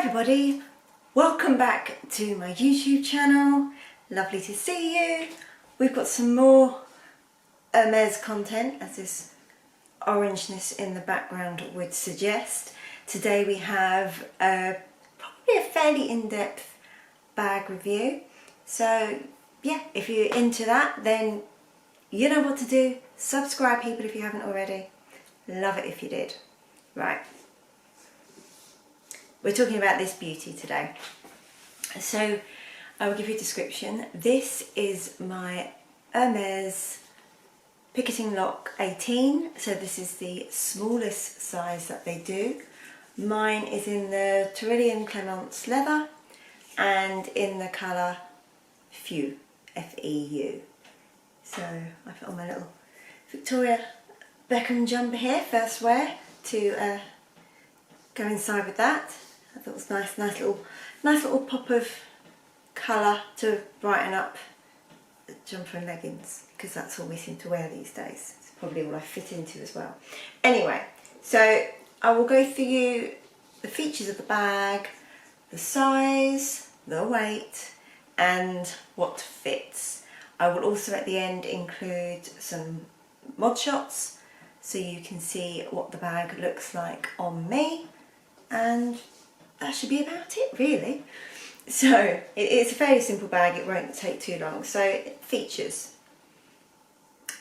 everybody, welcome back to my YouTube channel. Lovely to see you. We've got some more Hermes content, as this orangeness in the background would suggest. Today we have probably a fairly in-depth bag review. So yeah, if you're into that, then you know what to do. Subscribe, people, if you haven't already. Love it if you did. Right. We're talking about this beauty today. So I will give you a description. This is my Hermes Picotin Lock 18. So this is the smallest size that they do. Mine is in the Tyrolean Clemence leather and in the colour Feu, F-E-U. So I put on my little Victoria Beckham jumper here, first wear, to go inside with that. I thought it was nice little pop of colour to brighten up the jumper and leggings, because that's all we seem to wear these days. It's probably all I fit into as well. Anyway, so I will go through you the features of the bag, the size, the weight, and what fits. I will also at the end include some mod shots so you can see what the bag looks like on me, and that should be about it really. So it's a fairly simple bag, it won't take too long. So features,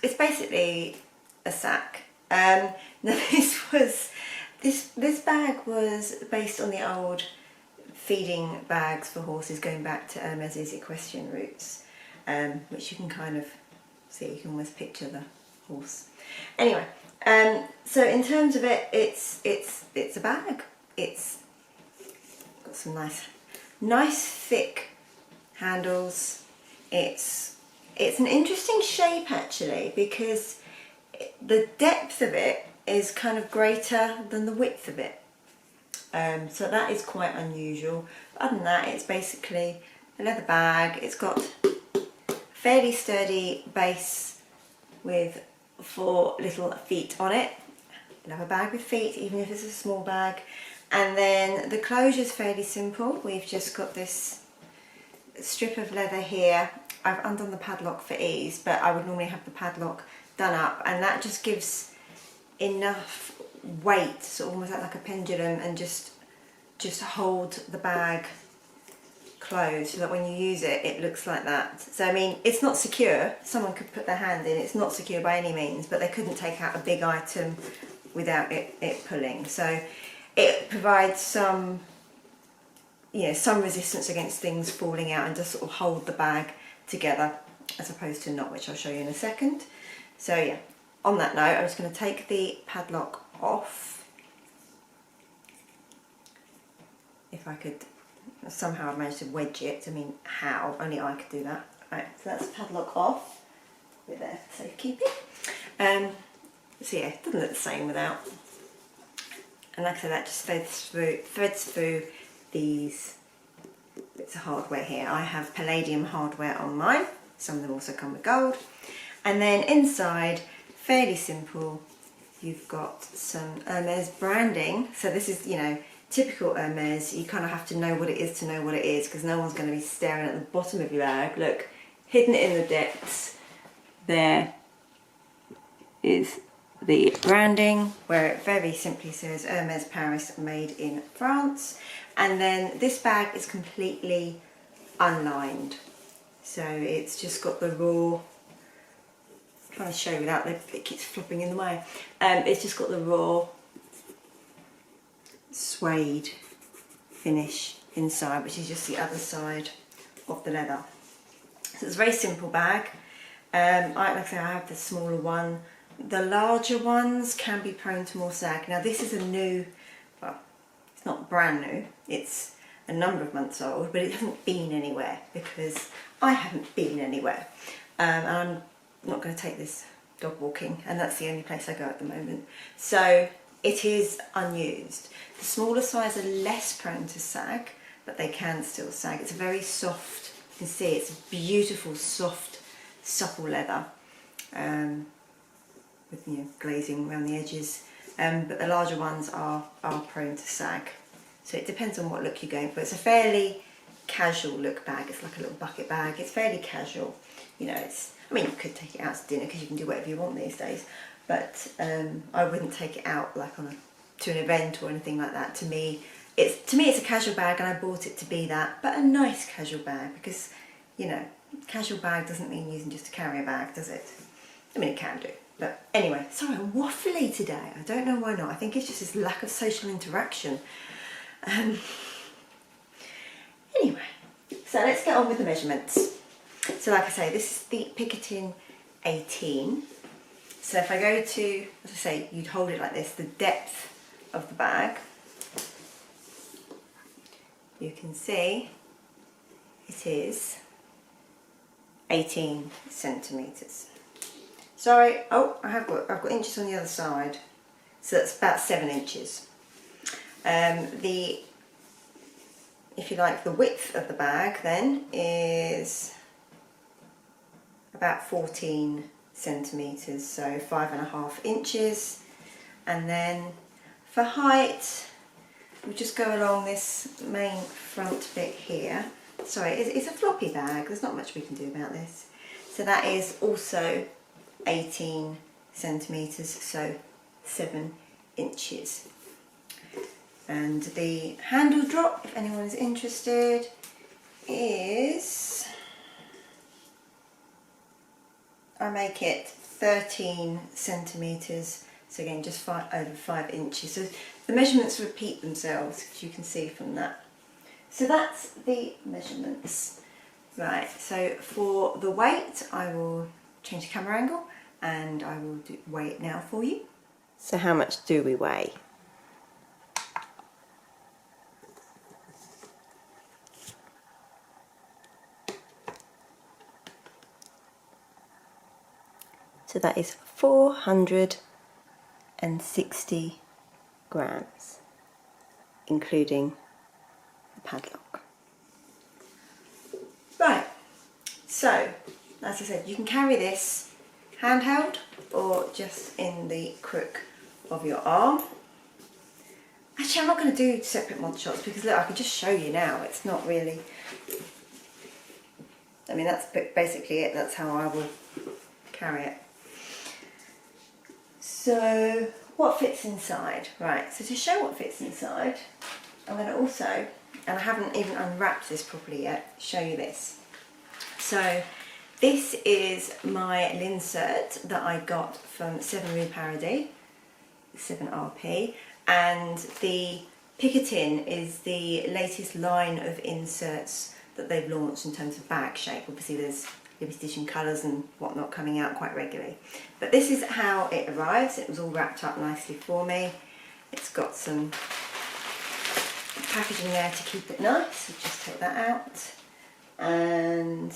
it's basically a sack. Now this bag was based on the old feeding bags for horses, going back to Hermes's equestrian roots, which you can kind of see, you can almost picture the horse. Anyway, so in terms of it, it's a bag. It's got some nice thick handles. It's an interesting shape actually, because the depth of it is kind of greater than the width of it. So that is quite unusual. Other than that, it's basically a leather bag. It's got a fairly sturdy base with 4 little feet on it. Leather bag with feet, even if it's a small bag. And then the closure is fairly simple. We've just got this strip of leather here. I've undone the padlock for ease, but I would normally have the padlock done up, and that just gives enough weight, so almost like a pendulum, and just hold the bag closed so that when you use it, it looks like that. So I mean, it's not secure. Someone could put their hand in. It's not secure by any means, but they couldn't take out a big item without it pulling. So it provides some, some resistance against things falling out, and just sort of hold the bag together, as opposed to not, which I'll show you in a second. So yeah, on that note, I'm just going to take the padlock off. If I could, somehow I've managed to wedge it. I mean, how? Only I could do that. Right, so that's the padlock off with their safekeeping. So yeah, it doesn't look the same without. And like I said, that just threads through these bits of hardware here. I have palladium hardware on mine. Some of them also come with gold. And then inside, fairly simple, you've got some Hermes branding. So this is, typical Hermes. You kind of have to know what it is to know what it is, because no one's going to be staring at the bottom of your bag. Look, hidden in the depths, there is the branding, where it very simply says Hermes Paris, made in France. And then this bag is completely unlined, so it's just got the raw, I'm trying to show you without it keeps flopping in the way. It's just got the raw suede finish inside, which is just the other side of the leather. So it's a very simple bag. Like I say, I have the smaller one. The larger ones can be prone to more sag. Now this is a new, well, it's not brand new, it's a number of months old, but it hasn't been anywhere, because I haven't been anywhere. And I'm not going to take this dog walking, and that's the only place I go at the moment. So it is unused. The smaller size are less prone to sag, but they can still sag. It's a very soft, you can see it's beautiful, soft, supple leather. With glazing around the edges, but the larger ones are prone to sag. So it depends on what look you're going for. It's a fairly casual look bag. It's like a little bucket bag. It's fairly casual. You know, I mean, you could take it out to dinner because you can do whatever you want these days. But I wouldn't take it out like to an event or anything like that. To me, it's a casual bag, and I bought it to be that, but a nice casual bag, because, you know, casual bag doesn't mean using just a carrier bag, does it? I mean, it can do. But anyway, sorry, I'm waffly today. I don't know why not. I think it's just this lack of social interaction. Anyway, so let's get on with the measurements. So like I say, this is the Picotin 18. So if I go to, as I say, you'd hold it like this, the depth of the bag, you can see it is 18 centimetres. Sorry, oh, I've got inches on the other side, so that's about 7 inches. If you like, the width of the bag then is about 14 centimetres, so 5.5 inches. And then for height, we'll just go along this main front bit here. Sorry, it's a floppy bag, there's not much we can do about this. So that is also 18 centimetres, so 7 inches. And the handle drop, if anyone is interested, is, I make it 13 centimetres, so again just over 5 inches. So the measurements repeat themselves, as you can see from that. So that's the measurements. Right, so for the weight, I will change the camera angle and I will weigh it now for you. So how much do we weigh? So that is 460 grams, including the padlock. Right, so as I said, you can carry this handheld or just in the crook of your arm. Actually, I'm not going to do separate mod shots because look, I can just show you now. It's not really, I mean, that's basically it. That's how I will carry it. So what fits inside? Right, so to show what fits inside, I'm going to also, and I haven't even unwrapped this properly yet, show you this. So this is my Linsert that I got from 7 Rue Paradis, 7RP, and the Picotin is the latest line of inserts that they've launched in terms of bag shape. Obviously there's limited edition colours and whatnot coming out quite regularly. But this is how it arrives. It was all wrapped up nicely for me. It's got some packaging there to keep it nice. So just take that out. And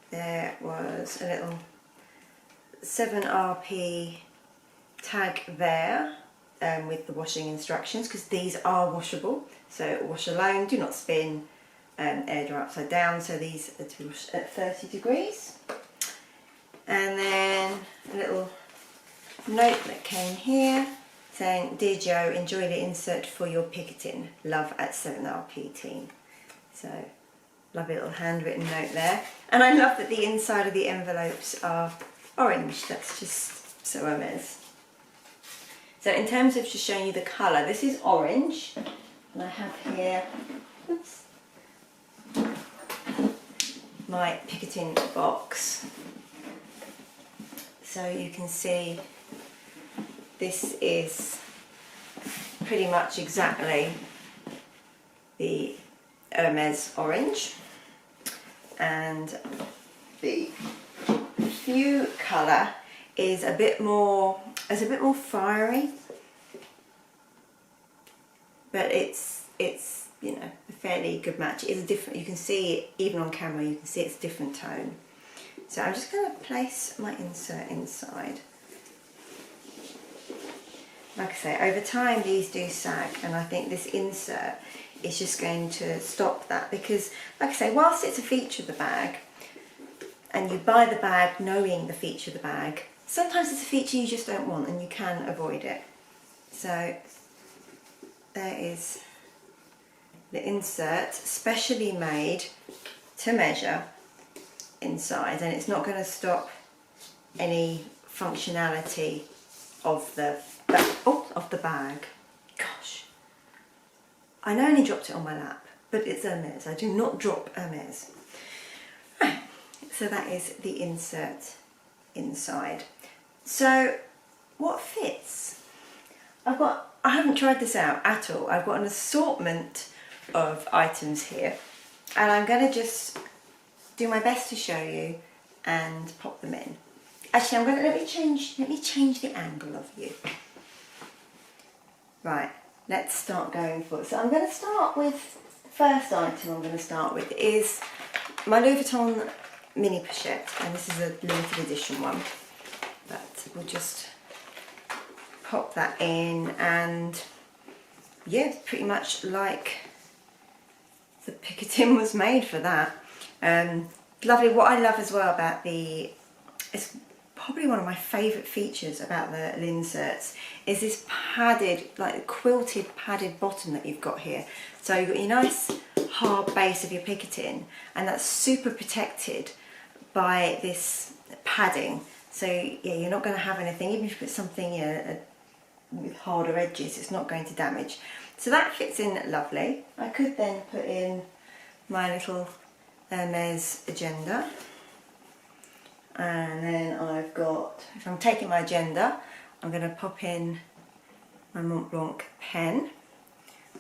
there was a little 7RP tag there with the washing instructions, because these are washable. So wash alone, do not spin, air dry upside down, so these are to be washed at 30 degrees. And then a little note that came here saying, "Dear Joe, enjoy the insert for your Picotin. Love at 7RP team." So lovely little handwritten note there. And I love that the inside of the envelopes are orange. That's just so Hermes. So in terms of just showing you the colour, this is orange, and I have here, oops, my Picotin box. So you can see this is pretty much exactly the Hermes orange, and the Hue colour is a bit more fiery, but it's you know, a fairly good match. It is a different, you can see even on camera, you can see it's a different tone. So I'm just going to place my insert inside. Like I say, over time these do sag, and I think this insert is just going to stop that, because like I say, whilst it's a feature of the bag and you buy the bag knowing the feature of the bag, sometimes it's a feature you just don't want and you can avoid it. So there is the insert, specially made to measure inside, and it's not going to stop any functionality of the bag. Gosh, I know I only dropped it on my lap, but it's Hermes. I do not drop Hermes. Right, so that is the insert inside. So what fits? I haven't tried this out at all. I've got an assortment of items here, and I'm going to just do my best to show you and pop them in. Actually, let me change the angle of you. Right, let's start going for it. So I'm going to start with, the first item I'm going to start with is my Louis Vuitton mini pochette, and this is a limited edition one, but we'll just pop that in, and yeah, it's pretty much like the Picotin was made for that. Lovely. What I love as well about it's probably one of my favourite features about the inserts, is this padded, like quilted padded bottom that you've got here. So you've got your nice hard base of your Picotin, and that's super protected by this padding. So yeah, you're not going to have anything, even if you put something with harder edges, it's not going to damage. So that fits in lovely. I could then put in my little Hermes agenda, and then I've got, if I'm taking my agenda, I'm going to pop in my Mont Blanc pen,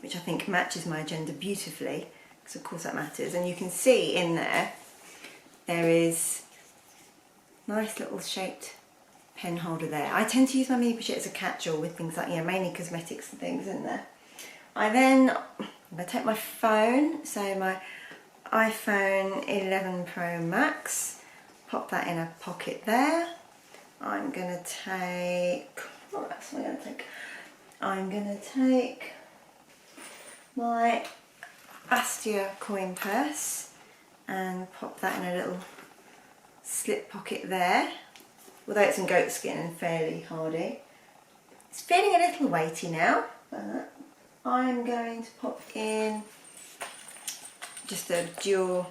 which I think matches my agenda beautifully, because of course that matters. And you can see in there is nice little shaped pen holder there. I tend to use my mini pochette as a catch-all with things like, mainly cosmetics and things in there. I'm going to take my phone, so my iPhone 11 Pro Max, pop that in a pocket there. I'm going to take, what else am I going to take? I'm going to take my Bastia coin purse and pop that in a little slip pocket there, although it's in goat skin and fairly hardy. It's feeling a little weighty now, but I'm going to pop in just a Dior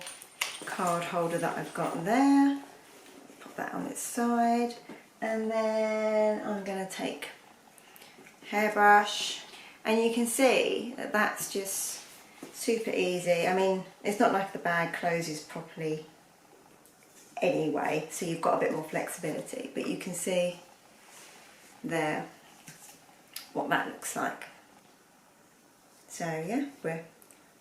card holder that I've got there, pop that on its side, and then I'm going to take hairbrush, and you can see that that's just super easy. I mean, it's not like the bag closes properly anyway, so you've got a bit more flexibility, but you can see there what that looks like. So yeah, we're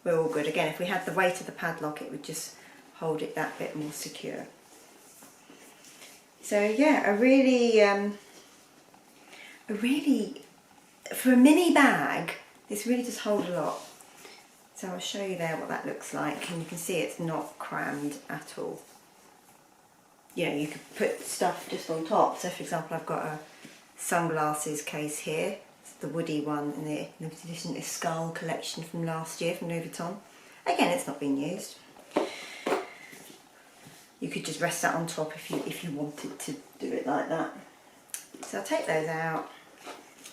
all good. Again, if we had the weight of the padlock, it would just hold it that bit more secure. So yeah, a really for a mini bag, this really does hold a lot. So I'll show you there what that looks like, and you can see it's not crammed at all. You could put stuff just on top. So for example, I've got a sunglasses case here. It's the woody one in the limited edition Escale collection from last year from Louis Vuitton. Again, it's not been used. You could just rest that on top if you wanted to do it like that. So I'll take those out,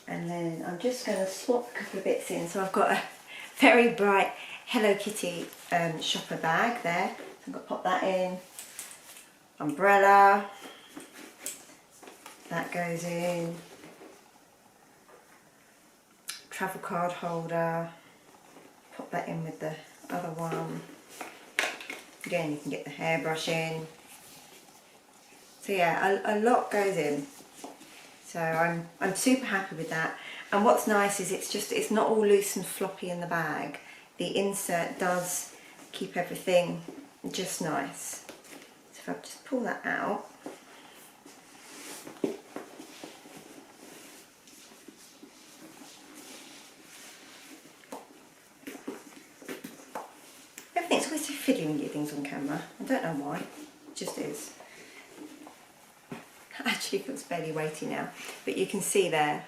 and then I'm just going to swap a couple of bits in. So I've got a very bright Hello Kitty shopper bag there. So I'm going to pop that in. Umbrella, that goes in. Travel card holder, pop that in with the other one. Again, you can get the hairbrush in. So yeah, a lot goes in. So I'm super happy with that. And what's nice is it's not all loose and floppy in the bag. The insert does keep everything just nice. So if I just pull that out, everything's always so fiddly when you do things on camera. I don't know why, it just is. It actually feels fairly weighty now, but you can see there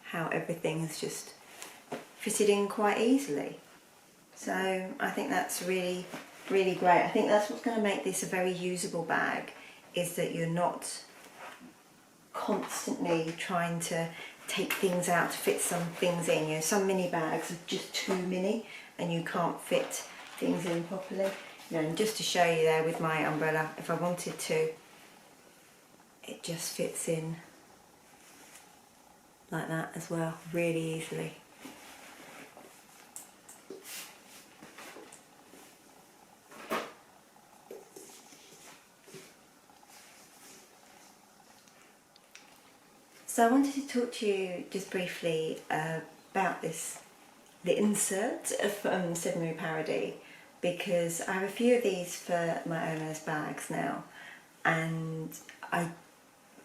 how everything is just fitted in quite easily. So I think that's really, really great. I think that's what's going to make this a very usable bag, is that you're not constantly trying to take things out to fit some things in. You know, some mini bags are just too mini and you can't fit things in properly. You know, and just to show you there with my umbrella, if I wanted to, it just fits in like that as well, really easily. So I wanted to talk to you just briefly about the insert from Seven Rue Paradis, because I have a few of these for my Hermes bags now, and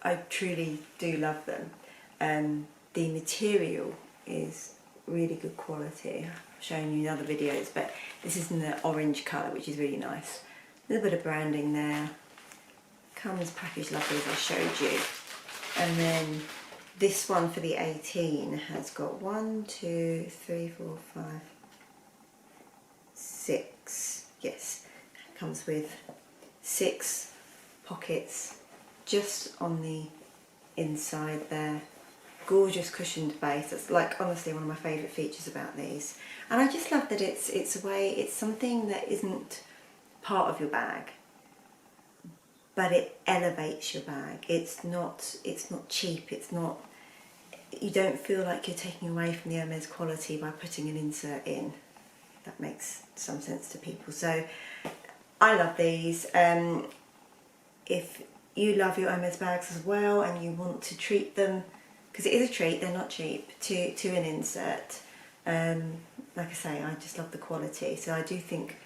I truly do love them. The material is really good quality. I've shown you in other videos, but this is in the orange colour, which is really nice. A little bit of branding there. Comes packaged lovely as I showed you. And then this one for the 18 has got 1, 2, 3, 4, 5, 6. Yes, it comes with 6 pockets just on the inside there. Gorgeous cushioned base. That's like honestly one of my favourite features about these. And I just love that it's something that isn't part of your bag, but it elevates your bag. It's not cheap. You don't feel like you're taking away from the Hermes quality by putting an insert in. That makes some sense to people. So I love these. If you love your Hermes bags as well and you want to treat them, because it is a treat, they're not cheap, to an insert. Like I say, I just love the quality. So I do think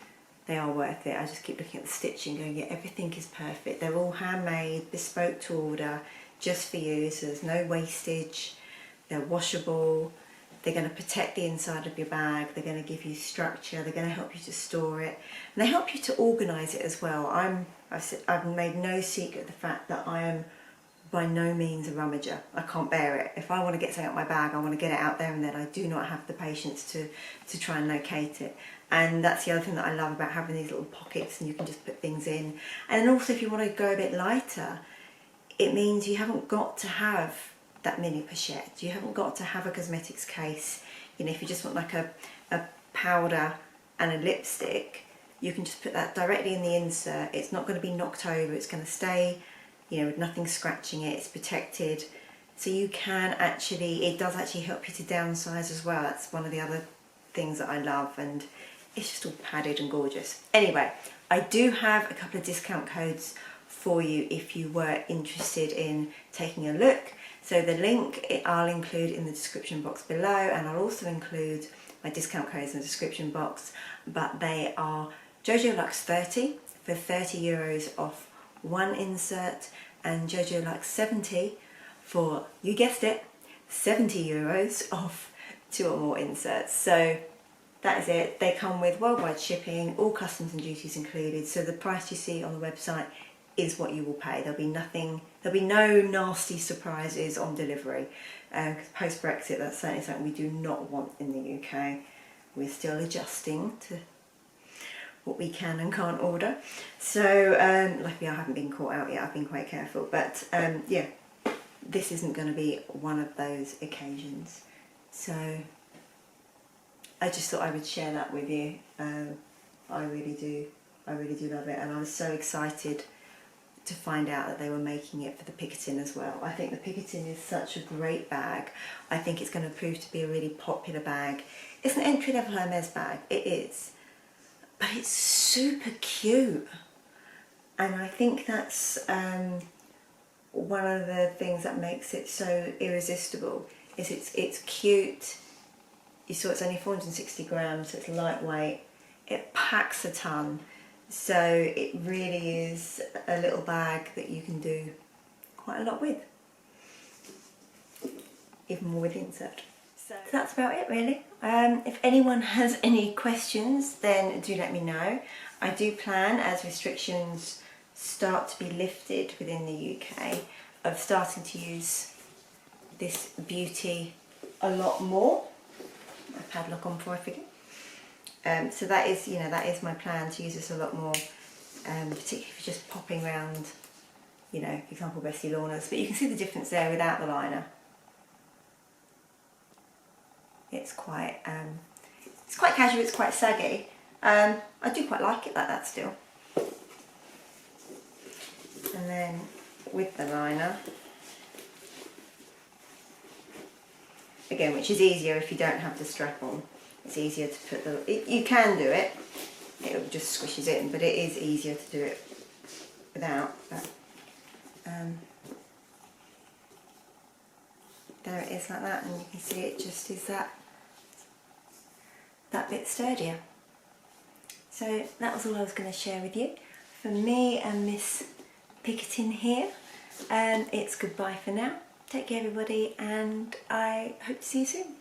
they are worth it. I just keep looking at the stitching going, yeah, everything is perfect. They're all handmade, bespoke to order, just for you, so there's no wastage. They're washable. They're going to protect the inside of your bag. They're going to give you structure. They're going to help you to store it. And they help you to organise it as well. I've made no secret of the fact that I am by no means a rummager. I can't bear it. If I want to get something out of my bag, I want to get it out there and then. I do not have the patience to try and locate it. And that's the other thing that I love about having these little pockets and you can just put things in. And then also if you want to go a bit lighter, it means you haven't got to have that mini pochette. You haven't got to have a cosmetics case. You know, if you just want like a powder and a lipstick, you can just put that directly in the insert. It's not going to be knocked over. It's going to stay, you know, with nothing scratching it. It's protected. So you can actually, it does actually help you to downsize as well. That's one of the other things that I love, and it's just all padded and gorgeous. Anyway, I do have a couple of discount codes for you if you were interested in taking a look. So the link I'll include in the description box below, and I'll also include my discount codes in the description box, but they are Jojo Luxe 30 for €30 off one insert, and Jojo Luxe 70 for, you guessed it, €70 off 2 or more inserts. So that is it. They come with worldwide shipping, all customs and duties included, so the price you see on the website is what you will pay. There'll be no nasty surprises on delivery. Post-Brexit, that's certainly something we do not want in the UK. We're still adjusting to what we can and can't order. So luckily I haven't been caught out yet. I've been quite careful, but yeah, this isn't going to be one of those occasions. So I just thought I would share that with you. I really do love it, and I was so excited to find out that they were making it for the Picotin as well. I think the Picotin is such a great bag. I think it's going to prove to be a really popular bag. It's an entry-level Hermes bag, it is, but it's super cute, and I think that's one of the things that makes it so irresistible. Is it's cute. You saw it's only 460 grams, so it's lightweight. It packs a ton. So it really is a little bag that you can do quite a lot with, even more with the insert. So that's about it really. If anyone has any questions, then do let me know. I do plan, as restrictions start to be lifted within the UK, of starting to use this beauty a lot more. My padlock on before I forget. So that is, you know, that is my plan, to use this a lot more, particularly if you're just popping around, you know, for example, Bessie Lorna's. But you can see the difference there without the liner. it's quite casual, it's quite saggy. I do quite like it like that still. And then with the liner, again, which is easier if you don't have the strap on. It's easier to put you can do it, it just squishes it in, but it is easier to do it without. But, there it is like that, and you can see it just is that bit sturdier. So that was all I was going to share with you. For me and Miss Picotin here, it's goodbye for now. Take care everybody, and I hope to see you soon.